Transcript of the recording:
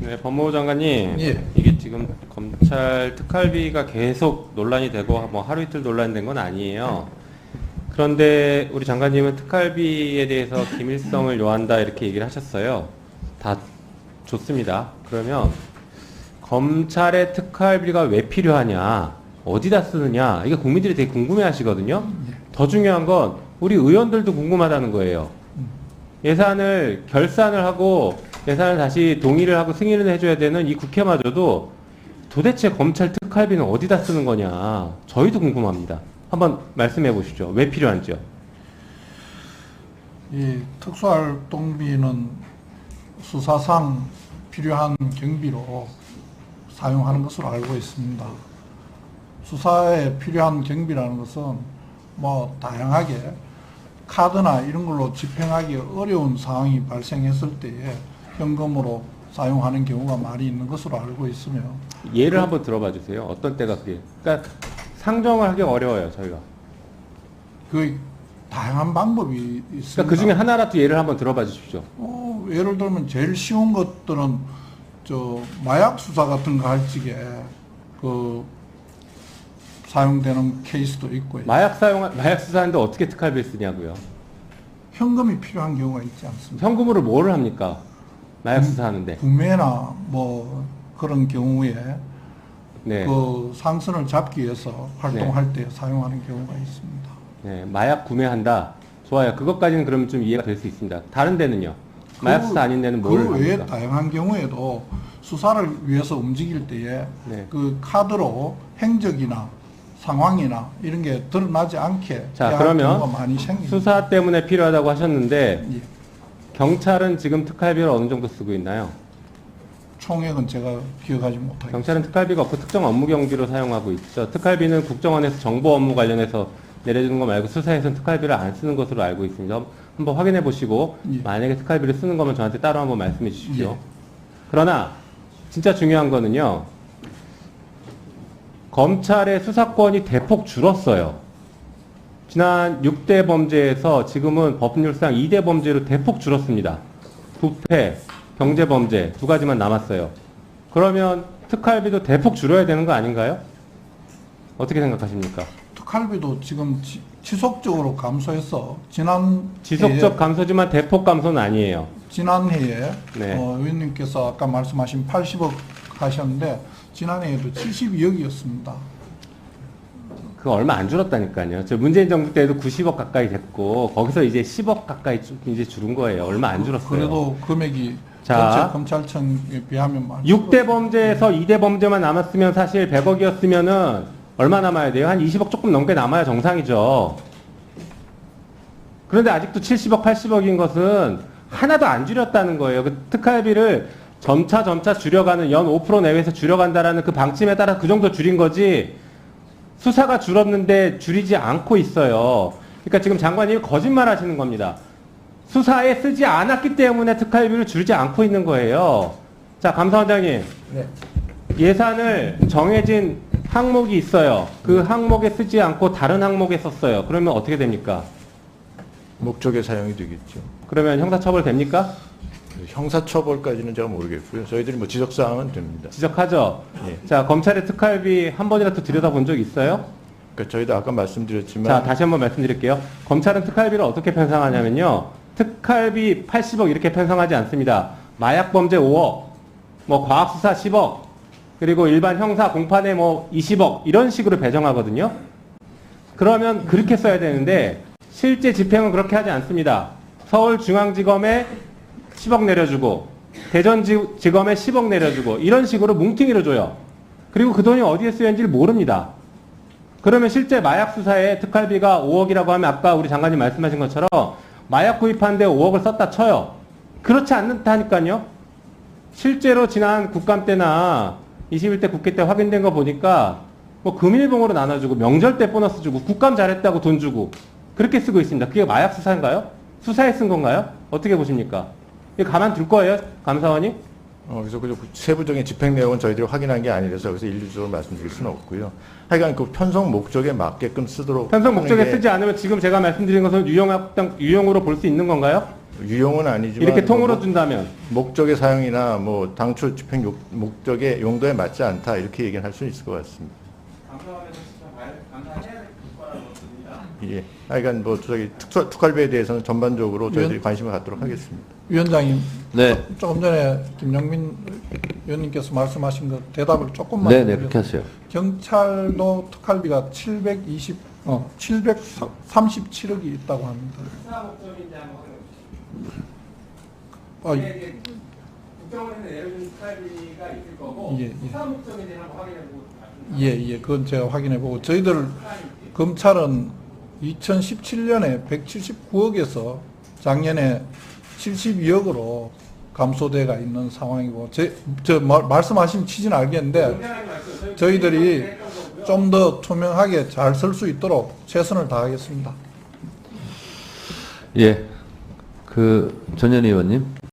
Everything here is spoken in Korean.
네, 법무부 장관님, 예. 이게 지금 검찰 특활비가 계속 논란이 되고 뭐 하루 이틀 논란된 건 아니에요. 그런데 우리 장관님은 특활비에 대해서 기밀성을 요한다 이렇게 얘기를 하셨어요. 다 좋습니다. 그러면 검찰의 특활비가 왜 필요하냐, 어디다 쓰느냐, 이게 국민들이 되게 궁금해하시거든요. 더 중요한 건 우리 의원들도 궁금하다는 거예요. 예산을 결산을 하고 예산을 다시 동의를 하고 승인을 해줘야 되는 이 국회마저도 도대체 검찰 특활비는 어디다 쓰는 거냐, 저희도 궁금합니다. 한번 말씀해 보시죠. 왜 필요한지요? 이 특수활동비는 수사상 필요한 경비로 사용하는 것으로 알고 있습니다. 수사에 필요한 경비라는 것은 뭐 다양하게 카드나 이런 걸로 집행하기 어려운 상황이 발생했을 때에 현금으로 사용하는 경우가 많이 있는 것으로 알고 있으며, 예를 한번 들어봐 주세요. 어떤 때가 그게, 그러니까 상정을 하기 어려워요, 저희가. 그 다양한 방법이 있습니다. 그러니까 그 중에 하나라도 예를 한번 들어봐 주십시오. 예를 들면 제일 쉬운 것들은 저 마약 수사 같은 거 할 적에 그 사용되는 케이스도 있고요. 마약 수사하는데 어떻게 특활비를 쓰냐고요? 현금이 필요한 경우가 있지 않습니까? 현금으로 뭐를 합니까? 마약 수사하는데. 구매나 뭐 그런 경우에 네. 그 상선을 잡기 위해서 활동할 때 사용하는 경우가 있습니다. 네, 마약 구매한다. 좋아요. 그것까지는 그러면 좀 이해가 될 수 있습니다. 다른 데는요? 마약 수사 아닌 데는 뭘 그 외에 합니까? 다양한 경우에도 수사를 위해서 움직일 때에 네. 그 카드로 행적이나 상황이나 이런 게 드러나지 않게 자, 해야 할 그러면 경우가 많이 생깁니다. 수사 때문에 필요하다고 하셨는데 예. 경찰은 지금 특활비를 어느 정도 쓰고 있나요? 총액은 제가 기억하지 못하겠습니다. 경찰은 특활비가 없고 특정 업무 경비로 사용하고 있죠. 특활비는 국정원에서 정보 업무 관련해서 내려주는 거 말고 수사에서는 특활비를 안 쓰는 것으로 알고 있습니다. 한번 확인해 보시고 예. 만약에 특활비를 쓰는 거면 저한테 따로 한번 말씀해 주십시오. 예. 그러나 진짜 중요한 거는요. 검찰의 수사권이 대폭 줄었어요. 지난 6대 범죄에서 지금은 법률상 2대 범죄로 대폭 줄었습니다. 부패, 경제범죄 두 가지만 남았어요. 그러면 특활비도 대폭 줄어야 되는 거 아닌가요? 어떻게 생각하십니까? 특활비도 지금 지속적으로 감소해서 지속적 감소지만 대폭 감소는 아니에요. 지난해에 네. 의원님께서 아까 말씀하신 80억 하셨는데 지난해에도 72억이었습니다. 그거 얼마 안 줄었다니까요. 저 문재인 정부 때도 90억 가까이 됐고 거기서 이제 10억 가까이 이제 줄은 거예요. 얼마 안 줄었어요. 그래도 금액이 자, 전체 검찰청에 비하면 많이 6대 범죄에서 2대 범죄만 남았으면 사실 100억이었으면은 얼마 남아야 돼요? 한 20억 조금 넘게 남아야 정상이죠. 그런데 아직도 70억, 80억인 것은 하나도 안 줄였다는 거예요. 그 특활비를 점차 줄여가는 연 5% 내외에서 줄여간다라는 그 방침에 따라 그 정도 줄인 거지 수사가 줄었는데 줄이지 않고 있어요. 그러니까 지금 장관님이 거짓말 하시는 겁니다. 수사에 쓰지 않았기 때문에 특활비를 줄이지 않고 있는 거예요. 자, 감사원장님. 네. 예산을 정해진 항목이 있어요. 그 항목에 쓰지 않고 다른 항목에 썼어요. 그러면 어떻게 됩니까? 목적에 사용이 되겠죠. 그러면 형사처벌 됩니까? 형사처벌까지는 제가 모르겠고요. 저희들이 뭐 지적사항은 됩니다. 지적하죠? 예. 자, 검찰의 특활비 한 번이라도 들여다본 적 있어요? 그러니까 저희도 아까 말씀드렸지만 자, 다시 한번 말씀드릴게요. 검찰은 특활비를 어떻게 편성하냐면요. 특활비 80억 이렇게 편성하지 않습니다. 마약범죄 5억, 뭐 과학수사 10억, 그리고 일반 형사 공판에 뭐 20억 이런 식으로 배정하거든요. 그러면 그렇게 써야 되는데 실제 집행은 그렇게 하지 않습니다. 서울중앙지검에 10억 내려주고 대전지검에 10억 내려주고 이런 식으로 뭉탱이로 줘요. 그리고 그 돈이 어디에 쓰였는지를 모릅니다. 그러면 실제 마약 수사에 특활비가 5억이라고 하면 아까 우리 장관님 말씀하신 것처럼 마약 구입하는데 5억을 썼다 쳐요. 그렇지 않다니까요. 실제로 지난 국감 때나 21대 국회 때 확인된 거 보니까 뭐 금일봉으로 나눠주고 명절 때 보너스 주고 국감 잘했다고 돈 주고 그렇게 쓰고 있습니다. 그게 마약 수사인가요? 수사에 쓴 건가요? 어떻게 보십니까? 이거 가만둘 거예요? 감사원이? 그래서 그 세부적인 집행 내용은 저희들이 확인한 게 아니라서 여기서 일률적으로 말씀드릴 수는 없고요. 하여간 그 편성 목적에 맞게끔 쓰도록 편성 목적에 하는 게 쓰지 않으면 지금 제가 말씀드린 것은 유용으로 볼 수 있는 건가요? 유용은 아니지만 이렇게 통으로 뭐 준다면 목적의 사용이나 뭐 당초 집행 목적의 용도에 맞지 않다 이렇게 얘기는 할 수 있을 것 같습니다. 예. 하여간 뭐 저기 특활비에 대해서는 전반적으로 저희들이 관심을 갖도록 하겠습니다. 위원장님, 네. 조금 전에 김영민 의원님께서 말씀하신 거 대답을 조금만 네네, 드리겠습니다. 그렇게 하세요. 경찰도 특활비가 737억이 있다고 합니다. 이게 국정원에서 내려준 특활비가 있을 거고 예, 예. 수사 목적인지 한번 확인해보고 예, 그건 제가 확인해보고 저희들 검찰은 2017년에 179억에서 작년에 72억으로 감소돼가 있는 상황이고 말씀하신 취지는 알겠는데 저희들이 좀 더 투명하게 잘 설 수 있도록 최선을 다하겠습니다. 예. 전현희 의원님.